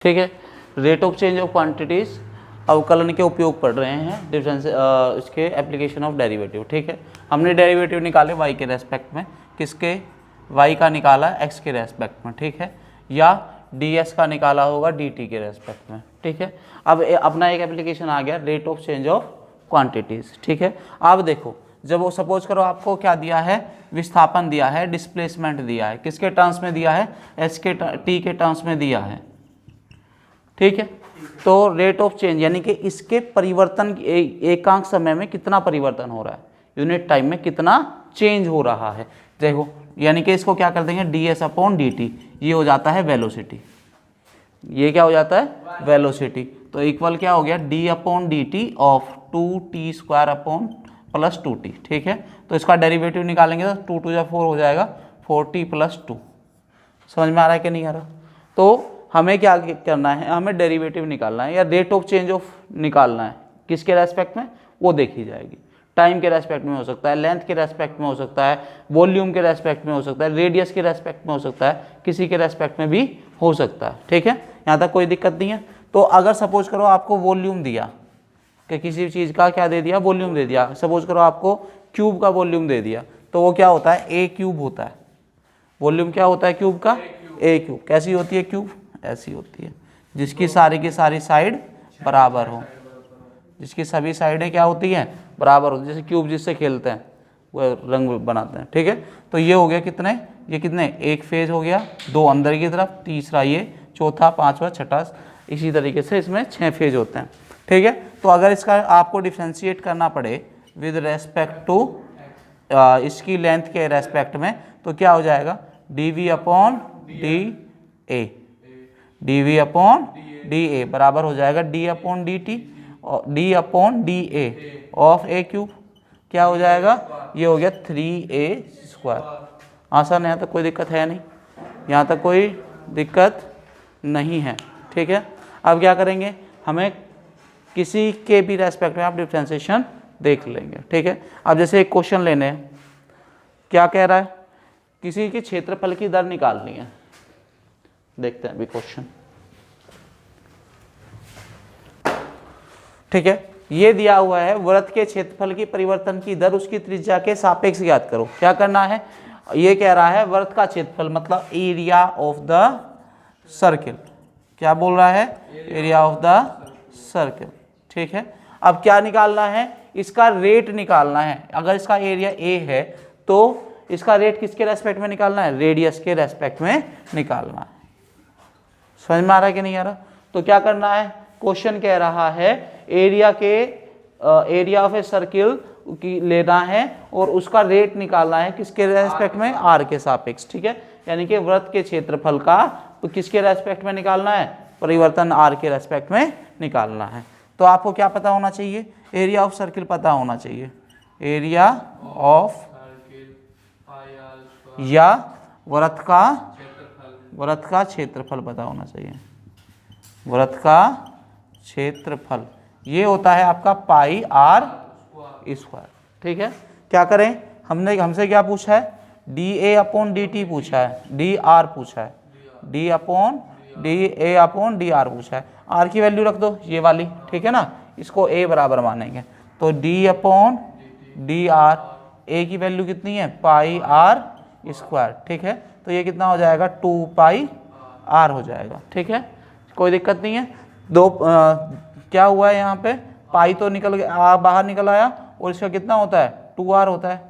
ठीक है। Rate of change of quantities अवकलन के उपयोग पढ़ रहे हैं, डिफरेंस इसके एप्लीकेशन ऑफ डेरिवेटिव। ठीक है, हमने डेरिवेटिव निकाले y के रेस्पेक्ट में, किसके, y का निकाला x के रेस्पेक्ट में। ठीक है, या ds का निकाला होगा dt के रेस्पेक्ट में। ठीक है, अब अपना एक एप्लीकेशन आ गया rate of change of quantities. ठीक है, अब देखो, जब वो सपोज करो आपको क्या दिया है, विस्थापन दिया है, डिस्प्लेसमेंट दिया है, किसके टर्म्स में दिया है, s के t के टर्म्स में दिया है। ठीक है, तो रेट ऑफ चेंज यानी कि इसके परिवर्तन एकांक समय में कितना परिवर्तन हो रहा है, यूनिट टाइम में कितना चेंज हो रहा है। देखो, यानी कि इसको क्या कर देंगे, ds अपॉन dt, ये हो जाता है वेलोसिटी। ये क्या हो जाता है, वेलोसिटी। तो इक्वल क्या हो गया, d upon D T of 2t square upon plus 2t। ठीक है, तो इसका डेरिवेटिव निकालेंगे तो 2 2 जा 4 हो जाएगा, 4t प्लस 2। समझ में आ रहा है कि नहीं आ रहा। तो हमें क्या करना है, हमें डेरिवेटिव निकालना है या रेट ऑफ चेंज ऑफ निकालना है, किसके रेस्पेक्ट में, वो देखी जाएगी। टाइम के रेस्पेक्ट में हो सकता है, लेंथ के रेस्पेक्ट में हो सकता है, वॉल्यूम के रेस्पेक्ट में हो सकता है, रेडियस के रेस्पेक्ट में हो सकता है, किसी के रेस्पेक्ट में भी हो सकता है। ठीक है, यहाँ तक कोई दिक्कत नहीं है। तो अगर सपोज करो आपको वॉल्यूम दिया कि किसी चीज़ का क्या दे दिया, वॉल्यूम दे दिया, सपोज करो आपको क्यूब का वॉल्यूम दे दिया, तो वो क्या होता है, ए क्यूब होता है। वॉल्यूम क्या होता है क्यूब का, ए क्यूब। कैसी होती है क्यूब, ऐसी होती है, जिसकी सारी की सारी साइड बराबर हो, जिसकी सभी साइडें क्या होती हैं, बराबर होती है। जैसे क्यूब जिससे खेलते हैं वो रंग बनाते हैं। ठीक है, तो ये हो गया कितने, ये कितने, एक फेज हो गया, दो अंदर की तरफ, तीसरा ये, चौथा, पांचवा, छठा, इसी तरीके से इसमें 6 फेज होते हैं। ठीक है, तो अगर इसका आपको डिफ्रेंशिएट करना पड़े विद रेस्पेक्ट टू इसकी लेंथ के रेस्पेक्ट में, तो क्या हो जाएगा, D V upon D A, D V upon D A बराबर हो जाएगा D upon D T, D upon D A of A cube. क्या हो जाएगा, ये हो गया 3a स्क्वायर। आसान है, यहाँ तक कोई दिक्कत है नहीं, यहाँ तक कोई दिक्कत नहीं है। ठीक है, अब क्या करेंगे, हमें किसी के भी रेस्पेक्ट में आप डिफ्रेंशिएशन देख लेंगे। ठीक है, अब जैसे एक क्वेश्चन लेने हैं, क्या कह रहा है, किसी के क्षेत्रफल की दर निकालनी है। देखते हैं अभी क्वेश्चन। ठीक है, ये दिया हुआ है, वृत्त के क्षेत्रफल की परिवर्तन की दर उसकी त्रिज्या के सापेक्ष ज्ञात करो। क्या करना है, ये कह रहा है वृत्त का क्षेत्रफल मतलब एरिया ऑफ द सर्किल। क्या बोल रहा है, एरिया ऑफ द सर्किल। ठीक है, अब क्या निकालना है, इसका रेट निकालना है। अगर इसका एरिया ए है तो इसका रेट किसके रेस्पेक्ट में निकालना है, रेडियस के रेस्पेक्ट में निकालना है। समझ में आ रहा है कि नहीं आ रहा। तो क्या करना है, क्वेश्चन कह रहा है एरिया के एरिया ऑफ ए सर्किल की लेना है और उसका रेट निकालना है किसके रेस्पेक्ट में, आर के सापेक्ष। ठीक है, यानी कि वृत्त के क्षेत्रफल का तो किसके रेस्पेक्ट में निकालना है, परिवर्तन आर के रेस्पेक्ट में निकालना है। तो आपको क्या पता होना चाहिए, एरिया ऑफ सर्किल पता होना चाहिए, एरिया ऑफ या वृत्त का क्षेत्रफल पता होना चाहिए, वृत्त का क्षेत्रफल ये होता है आपका पाई आर स्क्वायर। ठीक है, क्या करें, हमसे क्या पूछा है, D A upon D T पूछा है, डी आर पूछा है, D A upon D are पूछा है। आर की वैल्यू रख दो ये वाली, ठीक है ना, इसको ए बराबर मानेंगे, तो डी अपॉन डी आर, ए की वैल्यू कितनी है, पाई आर स्क्वायर। ठीक है, तो ये कितना हो जाएगा, 2 पाई आर हो जाएगा। ठीक है, कोई दिक्कत नहीं है। क्या हुआ है यहाँ पे, पाई तो निकल गया, बाहर निकल आया, और इसका कितना होता है, 2r होता है।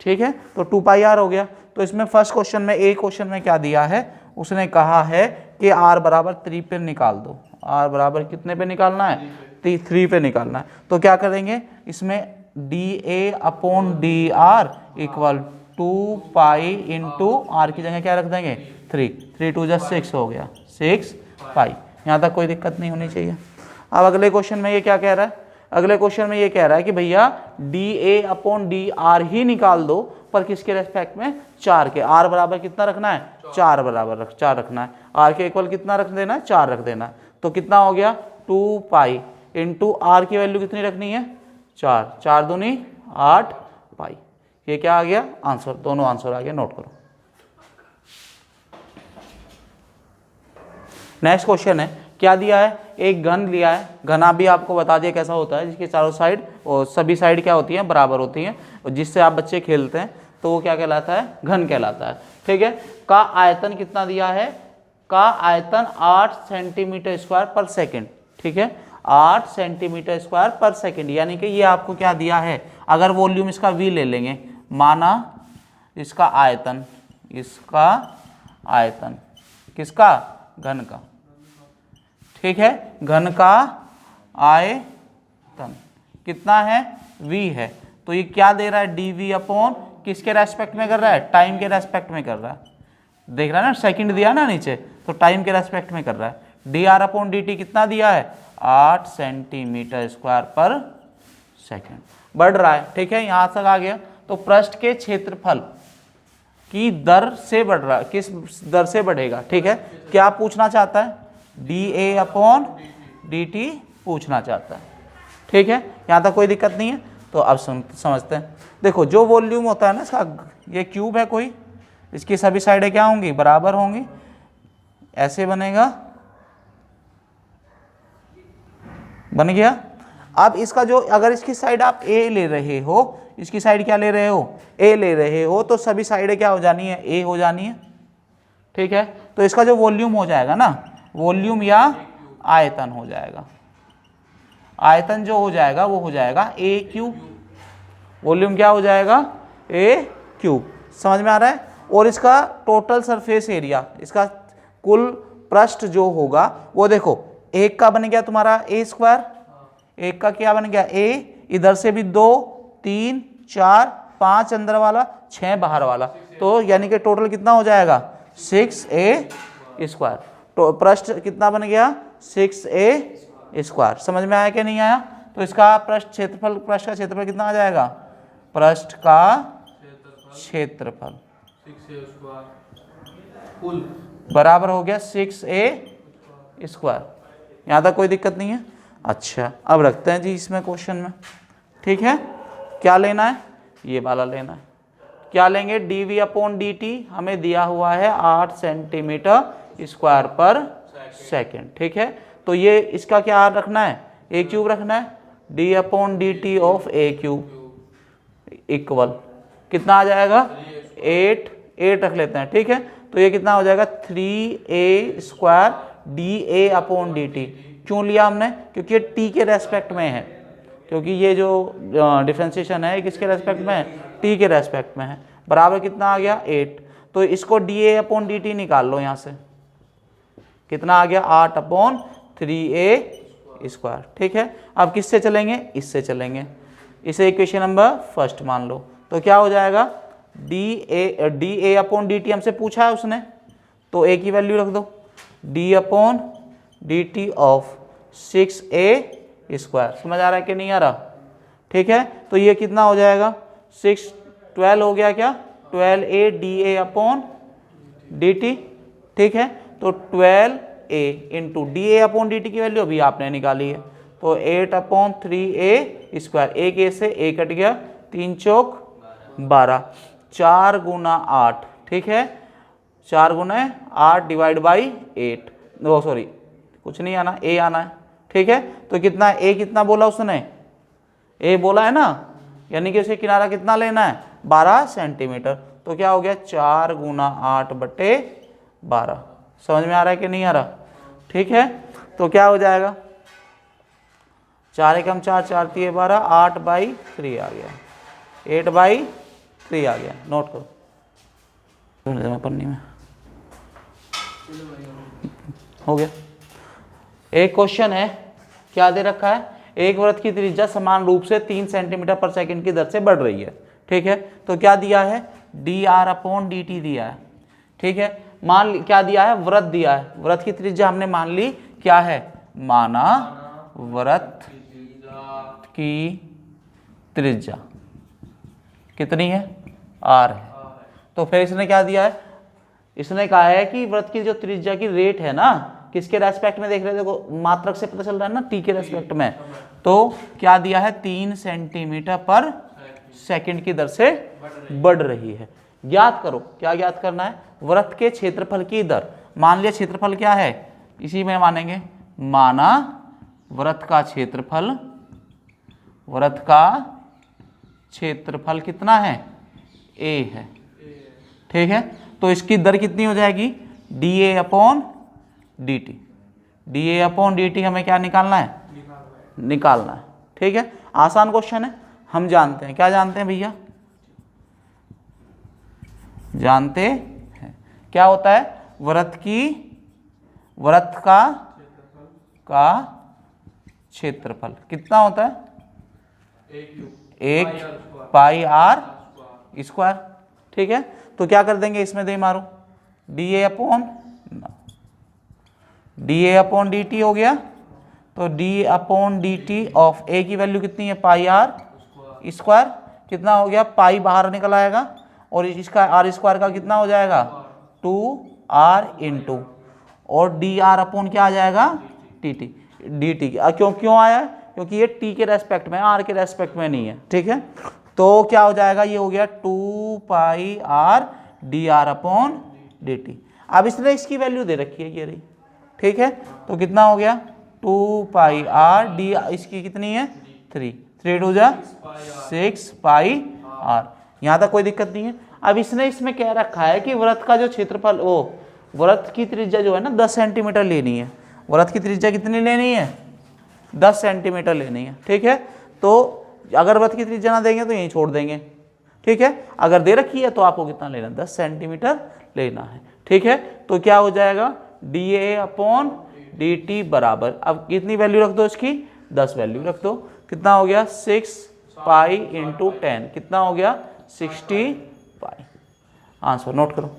ठीक है, तो 2 पाई आर हो गया। तो इसमें फर्स्ट क्वेश्चन में, एक क्वेश्चन में क्या दिया है, उसने कहा है कि r बराबर 3 पे निकाल दो। r बराबर कितने पे निकालना है, 3 पे निकालना है। तो क्या करेंगे, इसमें D A upon D R equal 2 pi into R की जगह क्या रख देंगे, 3 2 जा 6 हो गया, 6 पाई। यहाँ तक कोई दिक्कत नहीं होनी चाहिए। अब अगले क्वेश्चन में ये क्या कह रहा है, अगले क्वेश्चन में ये कह रहा है कि भैया D A upon D R ही निकाल दो, पर किसके रेस्पेक्ट में, 4 के। आर बराबर कितना रखना है, 4 बराबर 4 रखना है। आर के इक्वल कितना रख देना है, 4 रख देना है। तो कितना हो गया, 2 पाई इंटू आर की वैल्यू कितनी रखनी है, 4, 4 दूनी 8 पाई। ये क्या आ गया आंसर, दोनों आंसर आ गया, नोट करो। नेक्स्ट क्वेश्चन है, क्या दिया है, एक घन लिया है, घना भी आपको बता दिया कैसा होता है, जिसके चारों साइड और सभी साइड क्या होती हैं, बराबर होती हैं, और जिससे आप बच्चे खेलते हैं तो वो क्या कहलाता है, घन कहलाता है। ठीक है, का आयतन कितना दिया है, का आयतन 8 सेंटीमीटर स्क्वायर पर सेकेंड। ठीक है, 8 सेंटीमीटर स्क्वायर पर सेकेंड, यानी कि ये आपको क्या दिया है, अगर वॉल्यूम इसका v ले लेंगे, माना इसका आयतन, किसका, घन का। ठीक है, घन का आयतन कितना है, v है, तो ये क्या दे रहा है, dv अपॉन किसके रेस्पेक्ट में कर रहा है, टाइम के रेस्पेक्ट में कर रहा है, देख रहा है ना, सेकंड दिया ना नीचे, तो टाइम के रेस्पेक्ट में कर रहा है। dr अपॉन dt कितना दिया है, 8 सेंटीमीटर स्क्वायर पर सेकेंड, बढ़ रहा है। ठीक है, यहां तक आ गया। तो पृष्ठ के क्षेत्रफल की दर से बढ़ रहा है, किस दर से बढ़ेगा। ठीक है, क्या पूछना चाहता है, dA अपॉन dt पूछना चाहता है। ठीक है, यहाँ तक कोई दिक्कत नहीं है। तो अब समझते हैं, देखो जो वॉल्यूम होता है ना इसका, ये क्यूब है कोई, इसकी सभी साइडें क्या होंगी, बराबर होंगी, ऐसे बनेगा, बन गया। अब इसका जो, अगर इसकी साइड आप a ले रहे हो, इसकी साइड क्या ले रहे हो, a ले रहे हो, तो सभी साइडें क्या हो जानी है, a हो जानी है। ठीक है, तो इसका जो वॉल्यूम हो जाएगा ना, वॉल्यूम या आयतन हो जाएगा, आयतन जो हो जाएगा वो हो जाएगा a क्यूब, वॉल्यूम क्या हो जाएगा, a क्यूब। समझ में आ रहा है। और इसका टोटल सरफेस एरिया, इसका कुल पृष्ठ जो होगा वो देखो, एक का बन गया तुम्हारा a स्क्वायर, एक का क्या बन गया, a, इधर से भी 2 3 4 5 अंदर वाला, 6 बाहर वाला, तो यानी कि टोटल कितना हो जाएगा, 6a स्क्वायर। तो पृष्ठ कितना बन गया, 6a स्क्वायर। समझ में आया कि नहीं आया। तो इसका पृष्ठ का क्षेत्रफल कितना आ जाएगा, पृष्ठ का क्षेत्रफल बराबर हो गया 6a स्क्वायर। यहाँ तक कोई दिक्कत नहीं है। अच्छा, अब रखते हैं जी इसमें क्वेश्चन में। ठीक है, क्या लेना है, ये वाला लेना है। क्या लेंगे, dv अपॉन dt हमें दिया हुआ है 8 सेंटीमीटर स्क्वायर पर सेकेंड। ठीक है, तो ये इसका क्या रखना है, a क्यूब रखना है, d upon dt of a cube equal कितना आ जाएगा, 8 रख लेते हैं। ठीक है, तो ये कितना हो जाएगा, 3a square dA upon dt। क्यों लिया हमने, क्योंकि ये t के रेस्पेक्ट में है, क्योंकि ये जो डिफरेंशिएशन है किसके रेस्पेक्ट में है, t के रेस्पेक्ट में है। बराबर कितना आ गया, 8। तो इसको dA अपॉन dt निकाल लो, यहाँ से कितना आ गया, 8 अपॉन 3a स्क्वायर। ठीक है, अब किससे चलेंगे, इससे चलेंगे, इसे इक्वेशन नंबर फर्स्ट मान लो। तो क्या हो जाएगा, dA अपॉन dt हमसे पूछा है उसने, तो a की वैल्यू रख दो, d upon dt of 6a square. समझ आ रहा है कि नहीं आ रहा। ठीक है, तो ये कितना हो जाएगा, 12 हो गया क्या, 12a dA अपॉन dt। ठीक है, तो 12a into dA upon dt की वैल्यू अभी आपने निकाली है, तो 8 अपॉन 3a स्क्वायर, एक a से a कट गया, 3 चौक 12, 4 गुना 8। ठीक है, 4 गुना 8 डिवाइड बाई 8, नो सॉरी कुछ नहीं आना, a आना है। ठीक है, तो कितना, a कितना बोला उसने, a बोला है ना, यानी कि उसे किनारा कितना लेना है, 12 सेंटीमीटर। तो क्या हो गया, 4 गुना 8 बटे 12। समझ में आ रहा है कि नहीं आ रहा। ठीक है, तो क्या हो जाएगा, 4 एकम 4, 4 3 12, 8 बाई 3 आ गया, 8 बाई 3 आ गया। नोट करो पन्नी में, हो गया। एक क्वेश्चन है, क्या दे रखा है, एक वृत्त की त्रिज्या समान रूप से 3 सेंटीमीटर पर सेकंड की दर से बढ़ रही है। ठीक है, तो क्या दिया है, dr अपॉन dt दिया है। ठीक है, मान क्या दिया है, वृत्त दिया है, वृत्त की त्रिज्या हमने मान ली क्या है, माना वृत्त की त्रिज्या कितनी है, r है। तो फिर इसने क्या दिया है, इसने कहा है कि वृत्त की जो त्रिज्या की रेट है ना, किसके रेस्पेक्ट में देख रहे हो, देखो मात्रक से पता चल रहा है ना, t के रेस्पेक्ट में। तो क्या दिया है, 3 सेंटीमीटर पर सेकंड की दर से बढ़ रही है। ज्ञात करो, क्या ज्ञात करना है, वृत्त के क्षेत्रफल की दर। मान लिया क्षेत्रफल क्या है, इसी में मानेंगे, माना वृत्त का क्षेत्रफल कितना है, a है। ठीक है, तो इसकी दर कितनी हो जाएगी, dA/dt हमें क्या निकालना है, निकालना है। ठीक है, आसान क्वेश्चन है, हम जानते हैं। क्या जानते हैं भैया, जानते हैं क्या होता है, वृत्त का क्षेत्रफल कितना होता है, 1 पाई r स्क्वायर। ठीक है, तो क्या कर देंगे, इसमें दे मारो, dA/dt हो गया, तो dA/dt ऑफ a की वैल्यू कितनी है, पाई r स्क्वायर, कितना हो गया, पाई बाहर निकल आएगा और इसका r स्क्वायर का कितना हो जाएगा, 2r इंटू, और dr/ क्या आ जाएगा, dt। क्यों आया है, क्योंकि ये t के रेस्पेक्ट में, r के रेस्पेक्ट में नहीं है। ठीक है, तो क्या हो जाएगा, ये हो गया 2 पाई r dr/dt। अब इसने इसकी वैल्यू दे रखी है, ये रही। ठीक है, तो कितना हो गया, 2 पाई r डी, इसकी कितनी है, 3 2 जा 6 पाई r। यहाँ तक कोई दिक्कत नहीं है। अब इसने इसमें कह रखा है कि वृत्त का जो क्षेत्रफल, वृत्त की त्रिज्या जो है ना 10 सेंटीमीटर लेनी है। वृत्त की त्रिज्या कितनी लेनी है, 10 सेंटीमीटर लेनी है। ठीक है, तो अगर वृत्त की त्रिज्या ना देंगे तो यहीं छोड़ देंगे। ठीक है, अगर दे रखी है तो आपको कितना लेना, 10 सेंटीमीटर लेना है। ठीक है, तो क्या हो जाएगा, dA/dt बराबर, अब कितनी वैल्यू रख दो इसकी, 10 वैल्यू रख दो, कितना हो गया, 6 पाई इंटू 10, कितना हो गया, 60 पाई। आंसर नोट करो।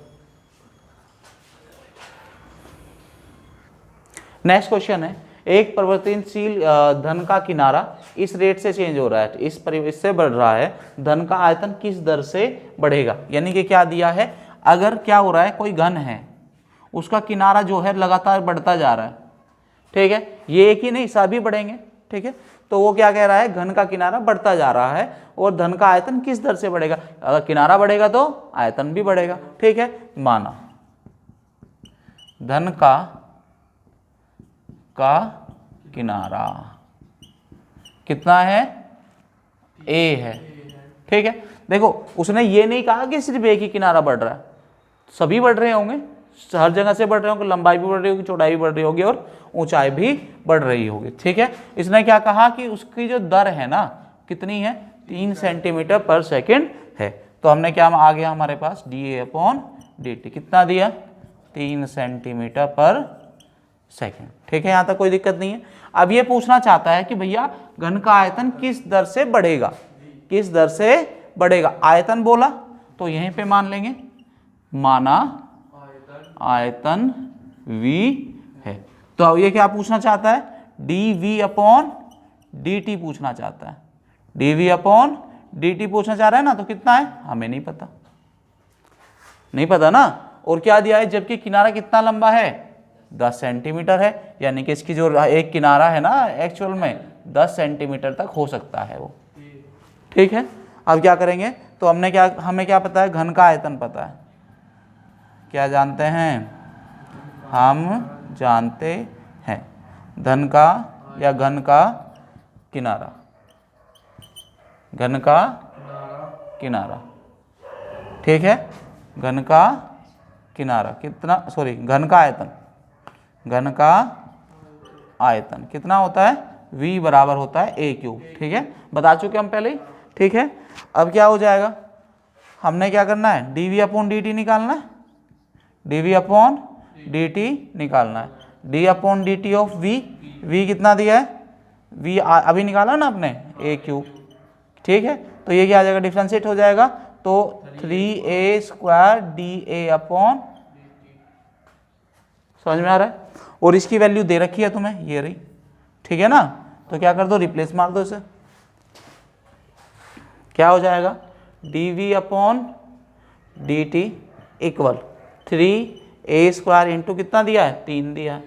नेक्स्ट क्वेश्चन है, एक परिवर्तनशील धन का किनारा इस रेट से चेंज हो रहा है, इससे बढ़ रहा है, धन का आयतन किस दर से बढ़ेगा। यानी कि क्या दिया है, अगर क्या हो रहा है, कोई घन है, उसका किनारा जो है लगातार बढ़ता जा रहा है। ठीक है, ये एक ही नहीं, सभी बढ़ेंगे। ठीक है, तो वो क्या कह रहा है, घन का किनारा बढ़ता जा रहा है और धन का आयतन किस दर से बढ़ेगा। अगर किनारा बढ़ेगा तो आयतन भी बढ़ेगा। ठीक है, माना धन का किनारा कितना है, a है। ठीक है, देखो उसने ये नहीं कहा कि सिर्फ एक ही किनारा बढ़ रहा है, सभी बढ़ रहे होंगे, हर जगह से बढ़ रहे होंगे, लंबाई भी बढ़ रही होगी, चौड़ाई भी बढ़ रही होगी और ऊंचाई भी बढ़ रही होगी। ठीक है, इसने क्या कहा कि उसकी जो दर है ना, कितनी है, 3 सेंटीमीटर पर सेकेंड है। तो हमने क्या आ गया हमारे पास, dA/dt कितना दिया, 3 सेंटीमीटर पर सेकेंड। ठीक है, यहाँ तक कोई दिक्कत नहीं है। अब ये पूछना चाहता है कि भैया घन का आयतन किस दर से बढ़ेगा, किस दर से बढ़ेगा। आयतन बोला तो यहीं पे मान लेंगे, माना आयतन v है। तो अब ये क्या पूछना चाहता है, dV/dt पूछना चाहता है, dV/dt पूछना चाह रहा है ना, तो कितना है, हमें नहीं पता, नहीं पता ना। और क्या दिया है, जबकि किनारा कितना लंबा है, 10 सेंटीमीटर है, यानी कि इसकी जो एक किनारा है ना, एक्चुअल में 10 सेंटीमीटर तक हो सकता है वो। ठीक है, अब क्या करेंगे, तो हमें क्या पता है, घन का आयतन पता है। क्या जानते हैं, हम जानते हैं धन का या घन का किनारा, घन का किनारा। ठीक है, घन का किनारा कितना, सॉरी घन का आयतन, घन का आयतन कितना होता है, v बराबर होता है a³। ठीक है, बता चुके हम पहले ही। ठीक है, अब क्या हो जाएगा, हमने क्या करना है, dV/dt निकालना है, dV/dt निकालना है, d/dt ऑफ v कितना दिया है, v अभी निकाला ना आपने, a³। ठीक है, तो ये क्या आ जाएगा, डिफरेंशिएट हो जाएगा, तो 3a² dA/, समझ में आ रहा है। और इसकी वैल्यू दे रखी है तुम्हें, ये रही। ठीक है ना, तो क्या कर दो, रिप्लेस मार दो इसे, क्या हो जाएगा, dV/dt इक्वल 3a² इंटू कितना दिया है, 3 दिया है,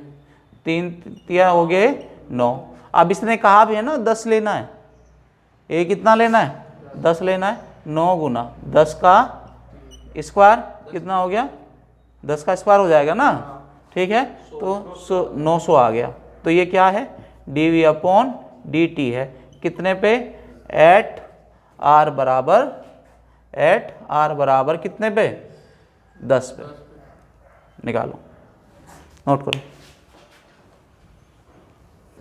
3 दिया हो गए 9। अब इसने कहा भी है ना 10 लेना है, a कितना लेना है, 10 लेना है, 9 गुना 10 का स्क्वायर कितना हो गया, 10 का स्क्वायर हो जाएगा ना। ठीक है, तो 900 आ गया। तो ये क्या है, dv अपॉन dt है, कितने पे, एट r बराबर कितने पे, 10 पे। निकालो, नोट करो।